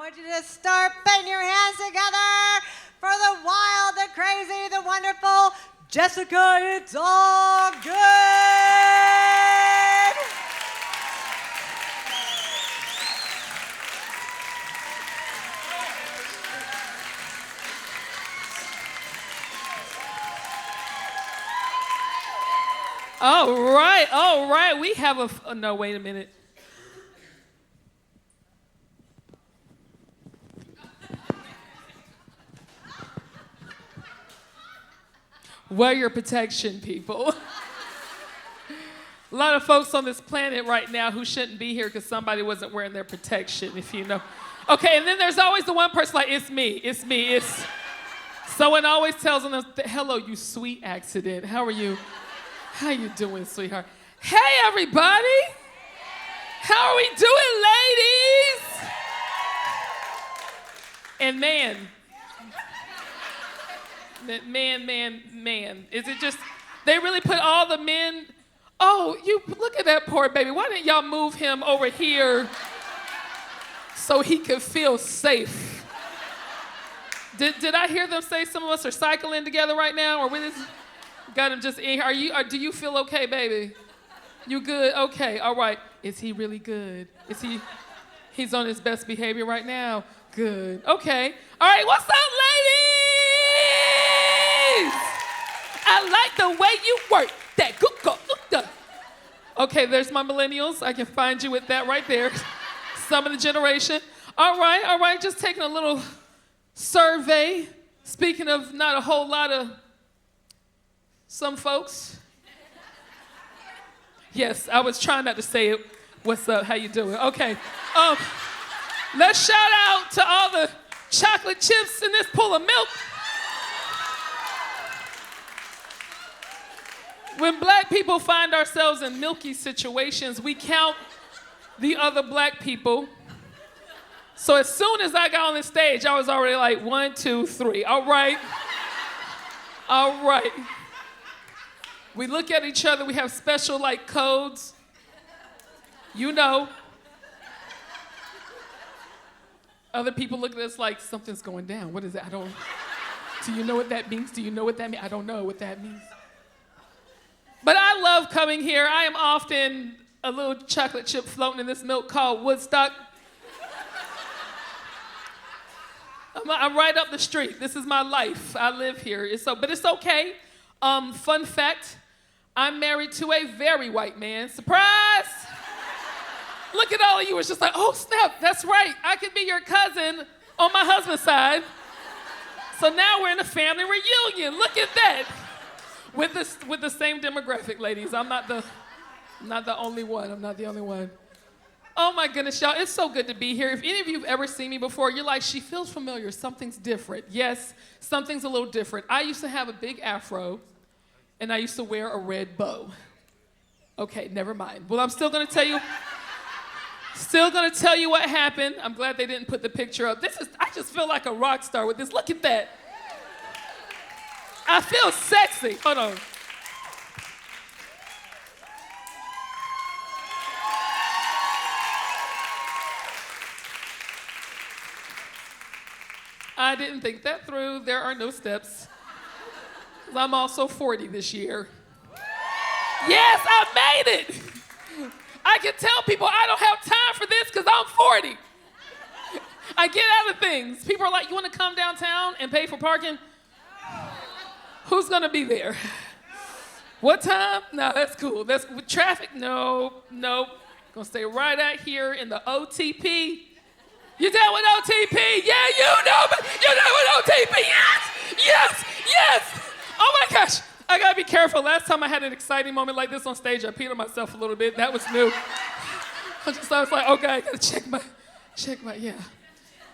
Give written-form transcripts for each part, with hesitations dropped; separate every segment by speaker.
Speaker 1: want you to start putting your hands together for the wild, the crazy, the wonderful Jessica. It's all good.
Speaker 2: All right. We have no, wait a minute. Wear your protection, people. A lot of folks on this planet right now who shouldn't be here because somebody wasn't wearing their protection, if you know. Okay, and then there's always the one person like, it's me. Someone always tells them, hello, you sweet accident. How are you? How you doing, sweetheart? Hey, everybody. How are we doing, ladies? And man. Is it just, they really put all the men, oh, you look at that poor baby. Why didn't y'all move him over here so he could feel safe? Did I hear them say some of us are cycling together right now? Or we just got him just in here? Do you feel okay, baby? You good? Okay, all right. Is he really good? He's on his best behavior right now? Good. Okay. All right, what's up, ladies? I like the way you work that. Okay, there's my millennials. I can find you with that right there. Some of the generation. All right. Just taking a little survey. Speaking of not a whole lot of some folks. Yes, I was trying not to say it. What's up? How you doing? Okay. Let's shout out to all the chocolate chips in this pool of milk. When black people find ourselves in milky situations, we count the other black people. So as soon as I got on the stage, I was already like, 1, 2, 3. All right. We look at each other. We have special like codes. You know. Other people look at us like something's going down. What is that? Do you know what that means? I don't know what that means. But I love coming here. I am often a little chocolate chip floating in this milk called Woodstock. I'm right up the street. This is my life. I live here. But it's okay. Fun fact, I'm married to a very white man. Surprise! Look at all of you. It's just like, oh, snap. That's right. I could be your cousin on my husband's side. So now we're in a family reunion. Look at that. With the same demographic, ladies. I'm not the only one. I'm not the only one. Oh my goodness, y'all, it's so good to be here. If any of you have ever seen me before, you're like, she feels familiar, something's different. Yes, something's a little different. I used to have a big afro, and I used to wear a red bow. Okay, never mind. Well, I'm still gonna tell you what happened. I'm glad they didn't put the picture up. I just feel like a rock star with this. Look at that. I feel sexy. Hold on. I didn't think that through. There are no steps. I'm also 40 this year. Yes, I made it. I can tell people I don't have time for this because I'm 40. I get out of things. People are like, you want to come downtown and pay for parking? Who's going to be there? What time? No, that's cool. That's with traffic? No. Going to stay right out here in the OTP. You down with OTP? Yeah, you know with OTP. Yes. Oh my gosh. I got to be careful. Last time I had an exciting moment like this on stage, I peed on myself a little bit. That was new. I was like, okay, I got to check my, yeah.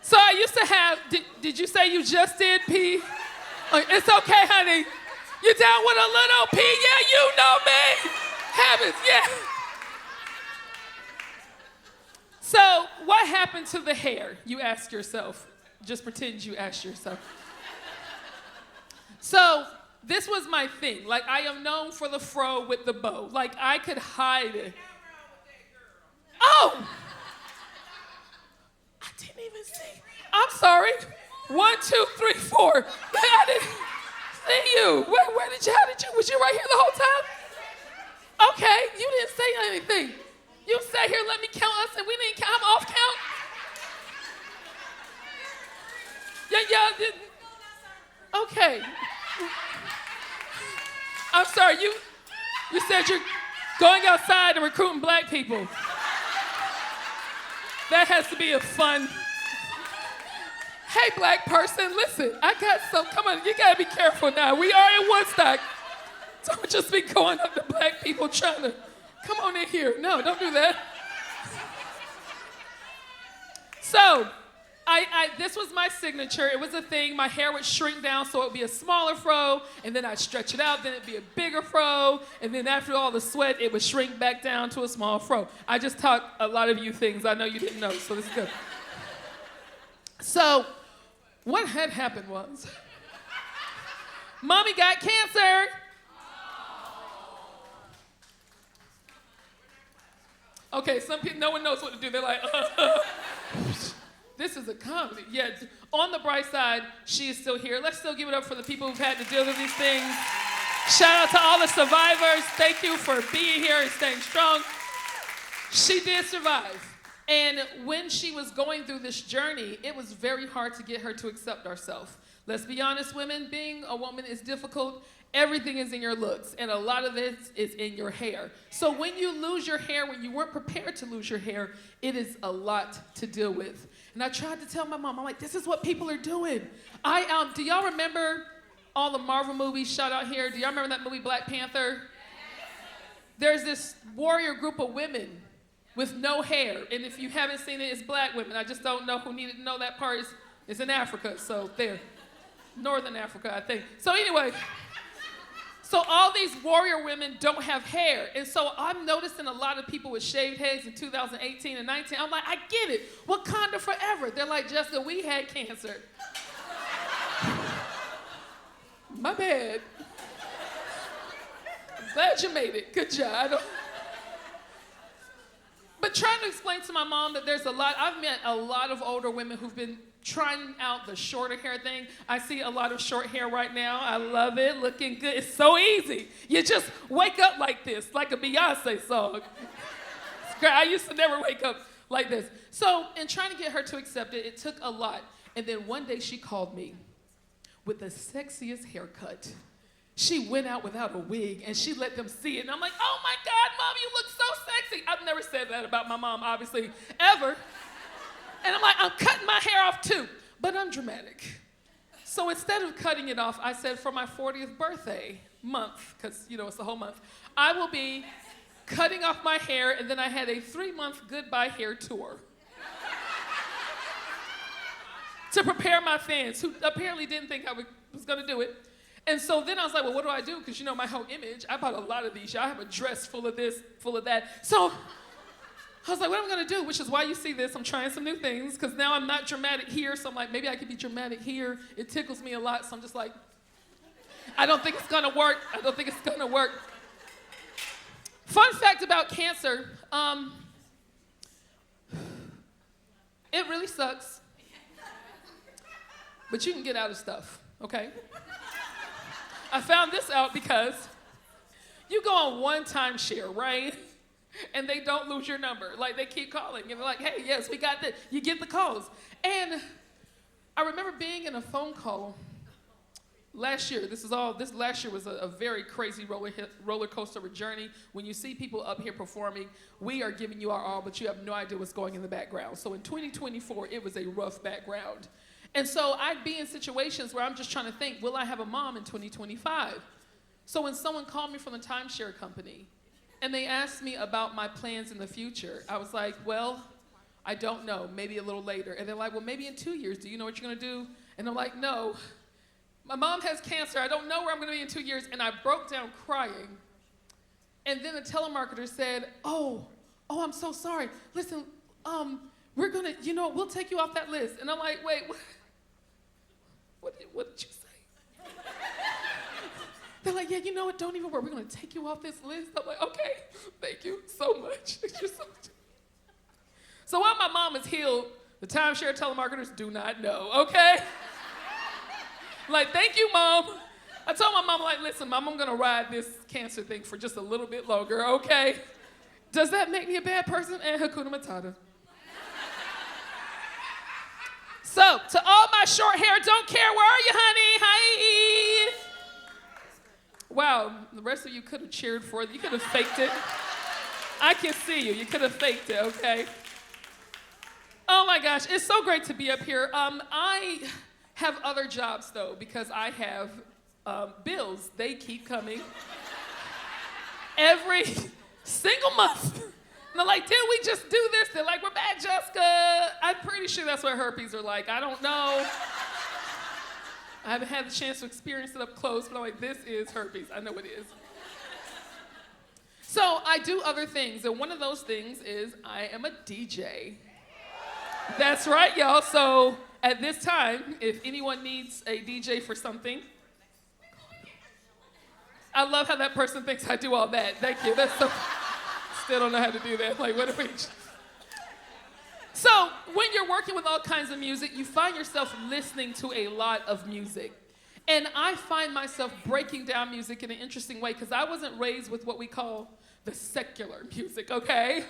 Speaker 2: So I used to have, did you say you just did pee? It's okay, honey. You down with a little pee? Yeah, you know me. Habits, yeah. So what happened to the hair? You ask yourself. Just pretend you asked yourself. So this was my thing. Like, I am known for the fro with the bow. Like, I could hide it. Oh! I didn't even see. I'm sorry. 1, 2, 3, 4. I didn't see you. Where did you, how did you, was you right here the whole time? Okay, you didn't say anything. You sat here, let me count us, and we didn't count. I'm off count. Yeah, didn't. Okay. I'm sorry, you said you're going outside and recruiting black people. That has to be a fun. Hey, black person, listen, I got some, come on, you gotta be careful now. We are in Woodstock. Don't just be going up to black people trying to, come on in here. No, don't do that. So, this was my signature. It was a thing. My hair would shrink down so it would be a smaller fro, and then I'd stretch it out, then it'd be a bigger fro, and then after all the sweat, it would shrink back down to a small fro. I just taught a lot of you things I know you didn't know, so this is good. So, what had happened was, Mommy got cancer. Okay, some people, no one knows what to do. They're like, This is a comedy. Yeah, on the bright side, she is still here. Let's still give it up for the people who've had to deal with these things. Shout out to all the survivors. Thank you for being here and staying strong. She did survive. And when she was going through this journey, it was very hard to get her to accept herself. Let's be honest, women, being a woman is difficult. Everything is in your looks, and a lot of this is in your hair. So when you lose your hair, when you weren't prepared to lose your hair, it is a lot to deal with. And I tried to tell my mom, I'm like, this is what people are doing. Do y'all remember all the Marvel movies? Shout out here. Do y'all remember that movie, Black Panther? There's this warrior group of women with no hair. And if you haven't seen it, it's black women. I just don't know who needed to know that part. It's in Africa, so there. Northern Africa, I think. So anyway, so all these warrior women don't have hair. And so I'm noticing a lot of people with shaved heads in 2018 and 19. I'm like, I get it. Wakanda forever. They're like, Jessica, we had cancer. My bad. Glad you made it. Good job. But trying to explain to my mom that I've met a lot of older women who've been trying out the shorter hair thing. I see a lot of short hair right now. I love it, looking good. It's so easy. You just wake up like this, like a Beyonce song. It's great. I used to never wake up like this. So in trying to get her to accept it, it took a lot. And then one day she called me with the sexiest haircut. She went out without a wig and she let them see it. And I'm like, oh my God, Mom, you look so sexy. I've never said that about my mom, obviously, ever. And I'm like, I'm cutting my hair off too, but I'm dramatic. So instead of cutting it off, I said for my 40th birthday month, because it's the whole month, I will be cutting off my hair, and then I had a 3-month goodbye hair tour to prepare my fans, who apparently didn't think I was gonna do it. And so then I was like, well, what do I do? Because my whole image, I bought a lot of these. I have a dress full of this, full of that. So I was like, what am I gonna do? Which is why you see this. I'm trying some new things, because now I'm not dramatic here, so I'm like, maybe I could be dramatic here. It tickles me a lot, so I'm just like, I don't think it's gonna work. I don't think it's gonna work. Fun fact about cancer, it really sucks, but you can get out of stuff, okay? I found this out because you go on one timeshare, right? And they don't lose your number. Like, they keep calling, and they're like, hey, yes, we got this. You get the calls. And I remember being in a phone call last year. This last year was a very crazy roller coaster of a journey. When you see people up here performing, we are giving you our all, but you have no idea what's going in the background. So in 2024, it was a rough background. And so I'd be in situations where I'm just trying to think, will I have a mom in 2025? So when someone called me from the timeshare company, and they asked me about my plans in the future, I was like, well, I don't know, maybe a little later. And they're like, well, maybe in 2 years, do you know what you're gonna do? And I'm like, no, my mom has cancer. I don't know where I'm gonna be in 2 years. And I broke down crying. And then the telemarketer said, oh, I'm so sorry. Listen, we're gonna, we'll take you off that list. And I'm like, wait, what did you say? They're like, yeah, you know what, don't even worry. We're gonna take you off this list. I'm like, okay, thank you so much. Thank you so much. So while my mom is healed, The timeshare telemarketers do not know, okay? Like, thank you, Mom. I told my mom, like, listen, Mom, I'm gonna ride this cancer thing for just a little bit longer, okay? Does that make me a bad person? And Hakuna Matata. So, to all my short hair, don't care, where are you, honey? Hi. Wow, the rest of you could have cheered for it. You could have faked it. I can see you. You could have faked it, okay? Oh my gosh, it's so great to be up here. I have other jobs though, because I have bills. They keep coming every single month. And they're like, didn't we just do this? They're like, we're back, Jessica. I'm pretty sure that's what herpes are like. I don't know. I haven't had the chance to experience it up close, but I'm like, this is herpes. I know it is. So I do other things, and one of those things is I am a DJ. That's right, y'all. So at this time, if anyone needs a DJ for something, I love how that person thinks I do all that. Thank you. That's so, still don't know how to do that. Like, what do we? So when you're working with all kinds of music, you find yourself listening to a lot of music. And I find myself breaking down music in an interesting way because I wasn't raised with what we call the secular music, okay?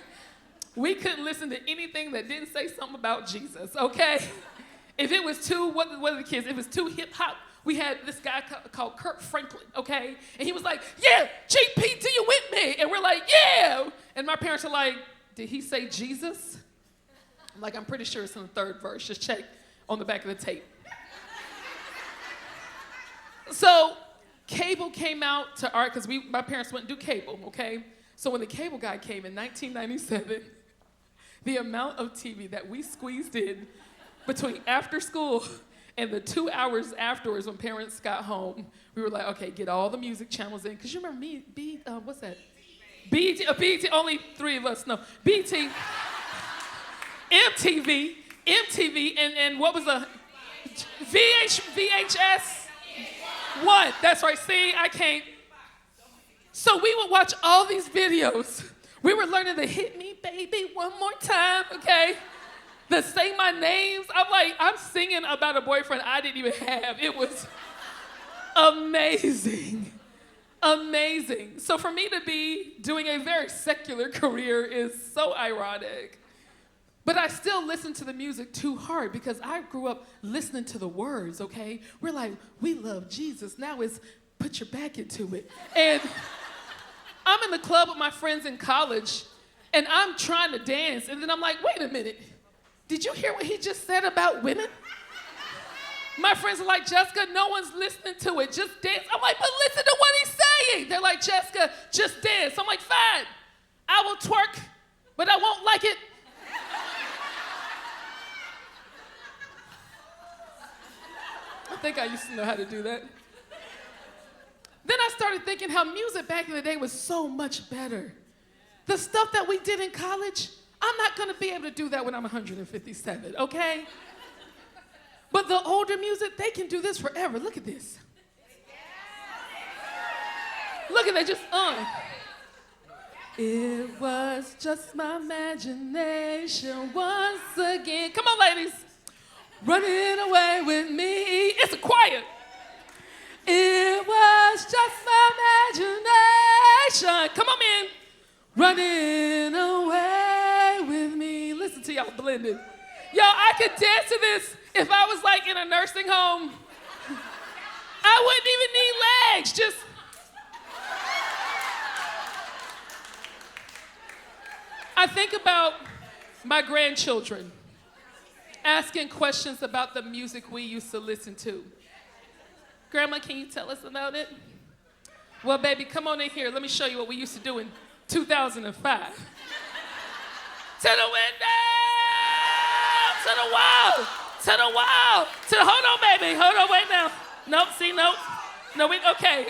Speaker 2: We couldn't listen to anything that didn't say something about Jesus, okay? If it was too, what are the kids? If it was too hip hop, we had this guy called Kurt Franklin, okay? And he was like, yeah, GP, do you with me? And we're like, yeah. And my parents are like, did he say Jesus? I'm like, I'm pretty sure it's in the third verse. Just check on the back of the tape. So cable came out to art, because my parents wouldn't do cable, okay? So when the cable guy came in 1997, the amount of TV that we squeezed in between after school and the 2 hours afterwards when parents got home, we were like, okay, get all the music channels in. Because you remember what's that? BET, only 3 of us know. BET, MTV, and what was the VHS? One, that's right, see, I can't. So we would watch all these videos. We were learning the hit me, baby, one more time, okay? The say my names. I'm singing about a boyfriend I didn't even have. It was amazing, amazing. So for me to be doing a very secular career is so ironic. But I still listen to the music too hard because I grew up listening to the words, okay? We're like, we love Jesus. Now it's put your back into it. And I'm in the club with my friends in college, and I'm trying to dance, and then I'm like, wait a minute. Did you hear what he just said about women? My friends are like, Jessica, no one's listening to it. Just dance. I'm like, but listen to what he's saying. They're like, Jessica, just dance. I'm like, fine. I will twerk, but I won't like it. I think I used to know how to do that. Then I started thinking how music back in the day was so much better. The stuff that we did in college, I'm not gonna be able to do that when I'm 157, okay? But the older music, they can do this forever. Look at this. Look at that, just It was just my imagination once again. Come on, ladies. Running away with me. It's a choir. It was just my imagination. Come on, man. Running away with me. Listen to y'all blending. Y'all, I could dance to this if I was like in a nursing home. I wouldn't even need legs. Just. I think about my grandchildren asking questions about the music we used to listen to. Grandma, can you tell us about it? Well, baby, come on in here. Let me show you what we used to do in 2005. To the window, to the wall, to the wall, hold on, baby, hold on, wait now. Nope, see, nope. No,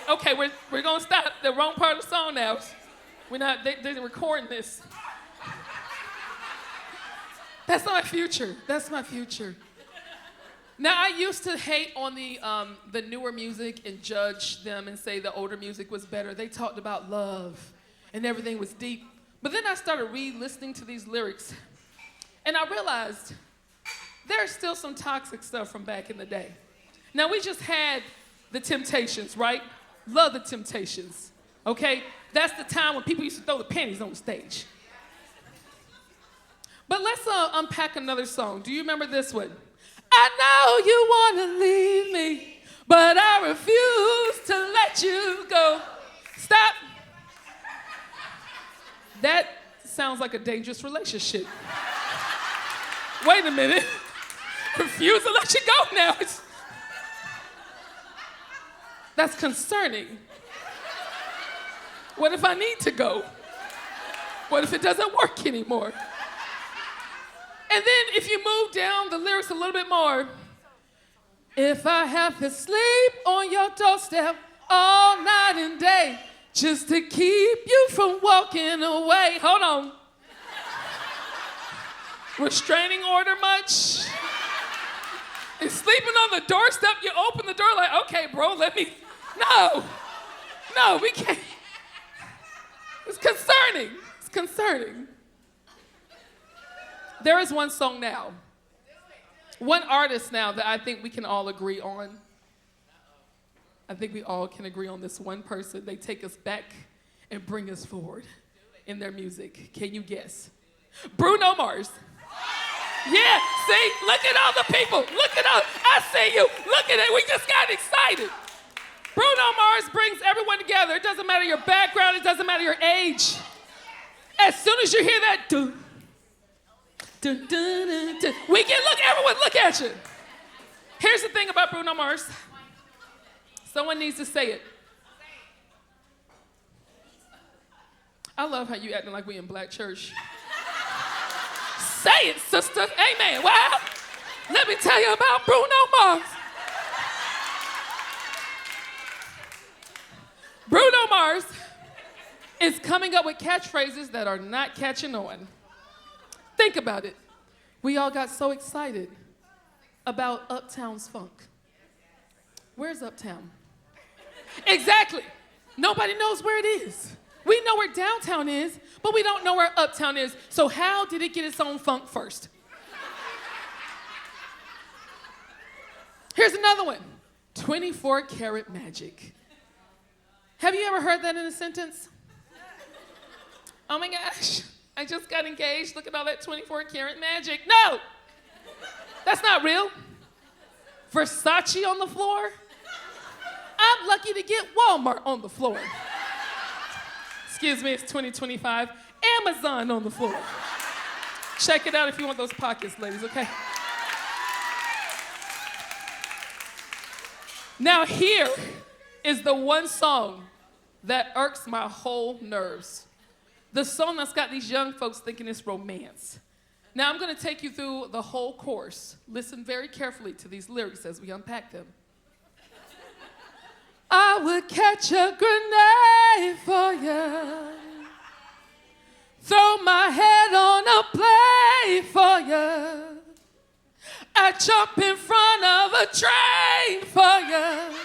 Speaker 2: okay, we're gonna stop. The wrong part of the song now. They're recording this. That's my future. That's my future. Now, I used to hate on the newer music and judge them and say the older music was better. They talked about love and everything was deep. But then I started re-listening to these lyrics, and I realized there's still some toxic stuff from back in the day. Now, we just had the Temptations, right? Love the Temptations, okay? That's the time when people used to throw the panties on the stage. But let's unpack another song. Do you remember this one? I know you want to leave me, but I refuse to let you go. Stop. That sounds like a dangerous relationship. Wait a minute. Refuse to let you go now. That's concerning. What if I need to go? What if it doesn't work anymore? And then if you move down the lyrics a little bit more, if I have to sleep on your doorstep all night and day just to keep you from walking away. Hold on. Restraining order much? And sleeping on the doorstep, you open the door like, okay, bro, let me. No, we can't. It's concerning. It's concerning. There is one song now, one artist now that I think we can all agree on. I think we all can agree on this one person. They take us back and bring us forward in their music. Can you guess? Bruno Mars. Yeah, see? Look at all the people. Look at all. I see you. Look at it. We just got excited. Bruno Mars brings everyone together. It doesn't matter your background. It doesn't matter your age. As soon as you hear that, dun, dun, dun, dun, dun, we can look, everyone look at you. Here's the thing about Bruno Mars. Someone needs to say it. I love how you acting like we in black church. Say it, sister. Amen. Well, let me tell you about Bruno Mars. Bruno Mars is coming up with catchphrases that are not catching on. Think about it. We all got so excited about Uptown's funk. Where's Uptown? Exactly. Nobody knows where it is. We know where downtown is, but we don't know where Uptown is. So how did it get its own funk first? Here's another one. 24 karat magic. Have you ever heard that in a sentence? Oh my gosh, I just got engaged. Look at all that 24 karat magic. No, that's not real. Versace on the floor? I'm lucky to get Walmart on the floor. Excuse me, it's 2025. Amazon on the floor. Check it out if you want those pockets, ladies, okay? Now here is the one song that irks my whole nerves. The song that's got these young folks thinking it's romance. Now I'm gonna take you through the whole course. Listen very carefully to these lyrics as we unpack them. I would catch a grenade for you. Throw my head on a plate for you. I'd jump in front of a train for you.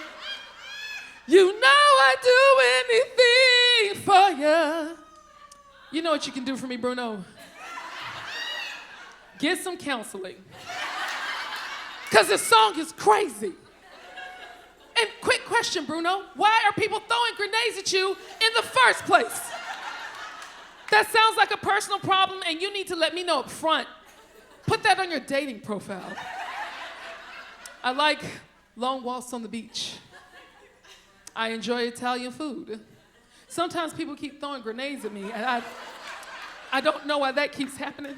Speaker 2: You know I'd do anything for you. You know what you can do for me, Bruno? Get some counseling. Because this song is crazy. And quick question, Bruno. Why are people throwing grenades at you in the first place? That sounds like a personal problem, and you need to let me know up front. Put that on your dating profile. I like long walks on the beach. I enjoy Italian food. Sometimes people keep throwing grenades at me, and I don't know why that keeps happening.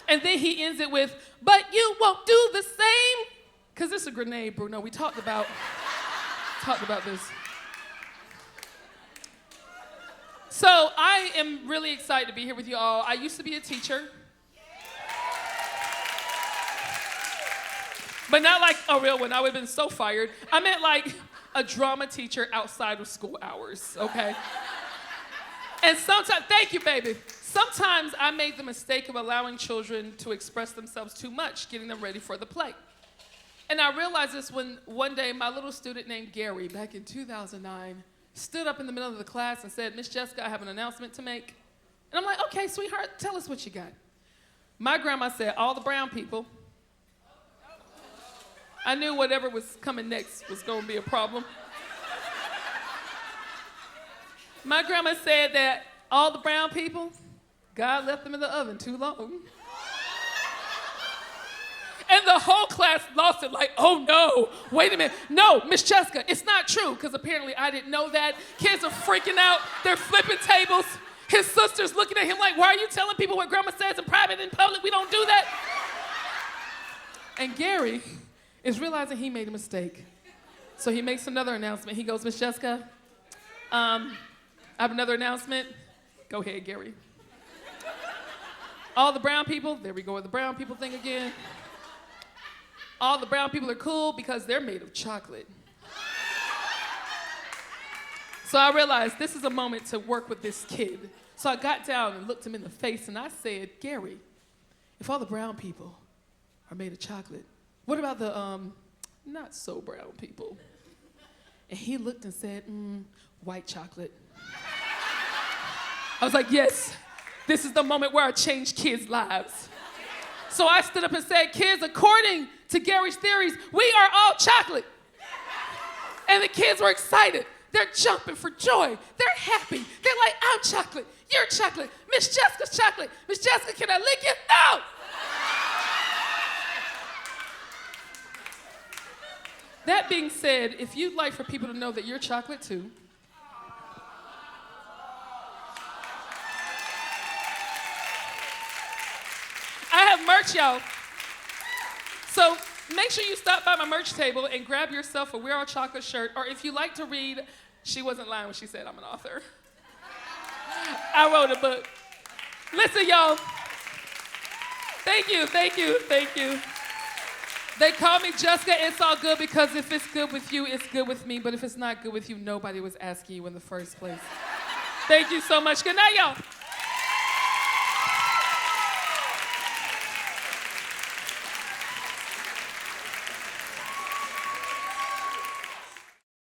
Speaker 2: And then he ends it with, but you won't do the same. Because it's a grenade, Bruno. We talked about this. So I am really excited to be here with you all. I used to be a teacher. But not like a real one. I would have been so fired. I meant like a drama teacher outside of school hours, okay? And sometimes, thank you, baby. Sometimes I made the mistake of allowing children to express themselves too much, getting them ready for the play. And I realized this when one day my little student named Gary, back in 2009, stood up in the middle of the class and said, Miss Jessica, I have an announcement to make. And I'm like, okay, sweetheart, tell us what you got. My grandma said, all the brown people I knew whatever was coming next was going to be a problem. My grandma said that all the brown people, God left them in the oven too long. And the whole class lost it like, oh no, wait a minute. No, Miss Jessica, it's not true, because apparently I didn't know that. Kids are freaking out, they're flipping tables. His sister's looking at him like, why are you telling people what grandma says in private and in public? We don't do that. And Gary is realizing he made a mistake. So he makes another announcement. He goes, Miss Jessica, I have another announcement. Go ahead, Gary. All the brown people, there we go with the brown people thing again. All the brown people are cool because they're made of chocolate. So I realized this is a moment to work with this kid. So I got down and looked him in the face and I said, Gary, if all the brown people are made of chocolate, what about the not so brown people? And he looked and said, white chocolate. I was like, yes, this is the moment where I change kids' lives. So I stood up and said, kids, according to Gary's theories, we are all chocolate. And the kids were excited. They're jumping for joy. They're happy. They're like, I'm chocolate. You're chocolate. Miss Jessica's chocolate. Miss Jessica, can I lick you? No! That being said, if you'd like for people to know that you're chocolate too, I have merch, y'all. So make sure you stop by my merch table and grab yourself a We're All Chocolate shirt, or if you like to read, she wasn't lying when she said I'm an author. I wrote a book. Listen, y'all. Thank you, thank you, thank you. They call me Jessica, it's all good, because if it's good with you, it's good with me, but if it's not good with you, nobody was asking you in the first place. Thank you so much. Good night, y'all.